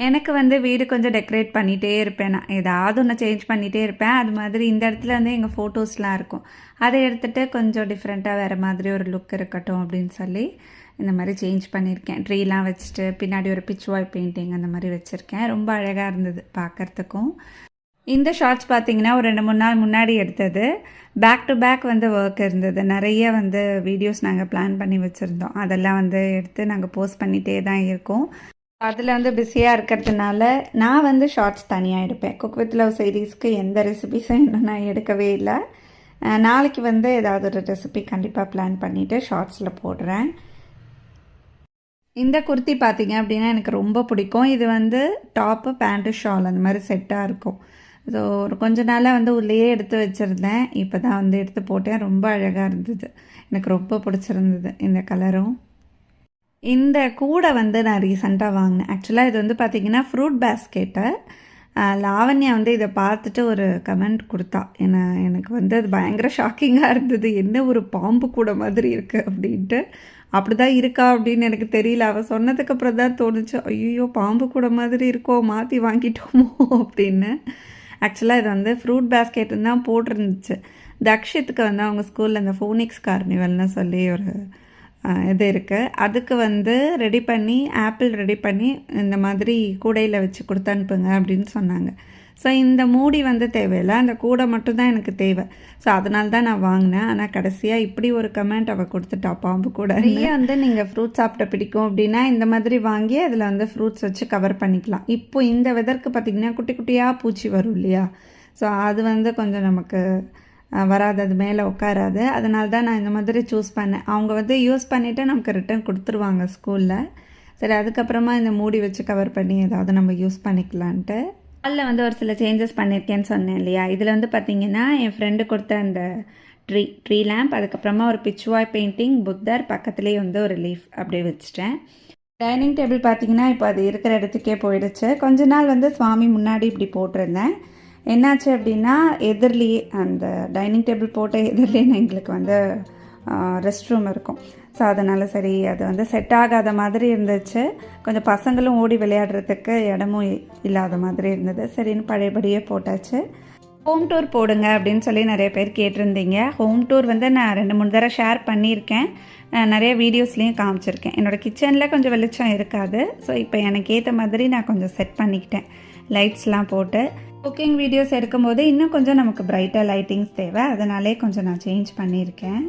எனக்கு வந்து வீடு கொஞ்சம் டெக்கரேட் பண்ணிகிட்டே இருப்பேன். நான் ஏதாவது ஒன்று சேஞ்ச் பண்ணிகிட்டே இருப்பேன். அது மாதிரி இந்த இடத்துல வந்து எங்கள் ஃபோட்டோஸ்லாம் இருக்கும். அதை எடுத்துகிட்டு கொஞ்சம் டிஃப்ரெண்ட்டாக வேறு மாதிரி ஒரு லுக் இருக்கட்டும் அப்படின்னு சொல்லி இந்த மாதிரி சேஞ்ச் பண்ணியிருக்கேன். ட்ரீலாம் வச்சுட்டு பின்னாடி ஒரு பிச் வாய் பெயிண்டிங் அந்த மாதிரி வச்சுருக்கேன். ரொம்ப அழகாக இருந்தது பார்க்குறதுக்கும். இந்த ஷார்ட்ஸ் பார்த்தீங்கன்னா ஒரு 2-3 நாள் முன்னாடி எடுத்தது. பேக் டு பேக் வந்து ஒர்க் இருந்தது. நிறைய வந்து வீடியோஸ் நாங்கள் பிளான் பண்ணி வச்சுருந்தோம். அதெல்லாம் வந்து எடுத்து நாங்கள் போஸ்ட் பண்ணிகிட்டே தான் இருக்கோம். அதில் வந்து பிஸியாக இருக்கிறதுனால நான் வந்து ஷார்ட்ஸ் தனியாக எடுப்பேன். குக் வித் லவ் சீரீஸ்க்கு எந்த ரெசிபிஸும் இன்னும் நான் எடுக்கவே இல்லை. நாளைக்கு வந்து ஏதாவது ஒரு ரெசிபி கண்டிப்பாக பிளான் பண்ணிவிட்டு ஷார்ட்ஸில் போடுறேன். இந்த குர்த்தி பார்த்தீங்க அப்படின்னா எனக்கு ரொம்ப பிடிக்கும். இது வந்து டாப்பு பேண்ட்டு ஷால் அந்த மாதிரி செட்டாக இருக்கும். ஸோ ஒரு கொஞ்ச நாளாக வந்து உள்ளேயே எடுத்து வச்சுருந்தேன். இப்போ தான் வந்து எடுத்து போட்டேன். ரொம்ப அழகாக இருந்தது. எனக்கு ரொம்ப பிடிச்சிருந்தது இந்த கலரும். இந்த கூடை வந்து நான் ரீசெண்டாக வாங்கினேன். ஆக்சுவலாக இது வந்து பார்த்திங்கன்னா ஃப்ரூட் பேஸ்கெட்டு. லாவண்யா வந்து இதை பார்த்துட்டு ஒரு கமெண்ட் கொடுத்தா. எனக்கு வந்து அது பயங்கர ஷாக்கிங்காக இருந்தது. என்ன ஒரு பாம்பு கூடை மாதிரி இருக்குது அப்படின்ட்டு. அப்படி தான் இருக்கா அப்படின்னு எனக்கு தெரியல. அவள் சொன்னதுக்கப்புறம் தான் தோணுச்சு, ஐயோ பாம்பு கூடை மாதிரி இருக்கோ, மாற்றி வாங்கிட்டோமோ அப்படின்னு. ஆக்சுவலாக இது வந்து ஃப்ரூட் பேஸ்கெட்டுன்னு தான் போட்டிருந்துச்சு. தக்ஷித்துக்கு வந்து அவங்க ஸ்கூலில் இந்த ஃபோனிக்ஸ் கார்னிவல்னு சொல்லி ஒரு இது இருக்குது. அதுக்கு வந்து ரெடி பண்ணி ஆப்பிள் ரெடி பண்ணி இந்த மாதிரி கூடையில் வச்சு கொடுத்து அனுப்புங்க அப்படின்னு சொன்னாங்க. ஸோ இந்த மூடி வந்து தேவையில்லை, அந்த கூடை மட்டும்தான் எனக்கு தேவை. ஸோ அதனால தான் நான் வாங்கினேன். ஆனால் கடைசியாக இப்படி ஒரு கமெண்ட் அவள் கொடுத்துட்டா, பாம்பு கூட. நிறைய வந்து நீங்கள் ஃப்ரூட்ஸ் சாப்பிட பிடிக்கும் அப்படின்னா இந்த மாதிரி வாங்கி அதில் வந்து ஃப்ரூட்ஸ் வச்சு கவர் பண்ணிக்கலாம். இப்போ இந்த வெதருக்கு பார்த்திங்கன்னா குட்டி குட்டியாக பூச்சி வரும் இல்லையா? ஸோ அது வந்து கொஞ்சம் நமக்கு வராது, அது மேலே உட்காராது. அதனால தான் நான் இந்த மாதிரி சூஸ் பண்ணேன். அவங்க வந்து யூஸ் பண்ணிவிட்டு நமக்கு ரிட்டன் கொடுத்துருவாங்க ஸ்கூலில். சரி, அதுக்கப்புறமா இந்த மூடி வச்சு கவர் பண்ணி ஏதாவது நம்ம யூஸ் பண்ணிக்கலான்ட்டு. அதில் வந்து ஒரு சில சேஞ்சஸ் பண்ணியிருக்கேன்னு சொன்னேன் இல்லையா? இதில் வந்து பார்த்திங்கன்னா என் ஃப்ரெண்டு கொடுத்த அந்த ட்ரீ லேம்ப், அதுக்கப்புறமா ஒரு பிச்வாய் பெயிண்டிங், புத்தர், பக்கத்துலேயே வந்து ஒரு லீஃப் அப்படியே வச்சுட்டேன். டைனிங் டேபிள் பார்த்திங்கன்னா இப்போ அது இருக்கிற இடத்துக்கே போயிடுச்சு. கொஞ்ச நாள் வந்து சுவாமி முன்னாடி இப்படி போட்டிருந்தேன். என்னாச்சு அப்படின்னா எதிர்லேயே அந்த டைனிங் டேபிள் போட்ட எதிர்லேயே எங்களுக்கு வந்து ரெஸ்ட் ரூம் இருக்கும். ஸோ அதனால் சரி அது வந்து செட் ஆகாத மாதிரி இருந்துச்சு. கொஞ்சம் பசங்களும் ஓடி விளையாடுறதுக்கு இடமும் இல்லாத மாதிரி இருந்தது. சரின்னு பழையபடியே போட்டாச்சு. ஹோம் டூர் போடுங்க அப்படின்னு சொல்லி நிறைய பேர் கேட்டிருந்தீங்க. ஹோம் டூர் வந்து நான் 2-3 தடவை ஷேர் பண்ணியிருக்கேன். நிறைய வீடியோஸ்லேயும் காமிச்சிருக்கேன். என்னோடய கிச்சனில் கொஞ்சம் வெளிச்சம் இருக்காது. ஸோ இப்போ எனக்கு ஏற்ற மாதிரி நான் கொஞ்சம் செட் பண்ணிக்கிட்டேன், லைட்ஸ்லாம் போட்டு. குக்கிங் வீடியோஸ் எடுக்கும்போது இன்னும் கொஞ்சம் நமக்கு பிரைட்டாக லைட்டிங்ஸ் தேவை. அதனாலே கொஞ்சம் நான் சேஞ்ச் பண்ணியிருக்கேன்.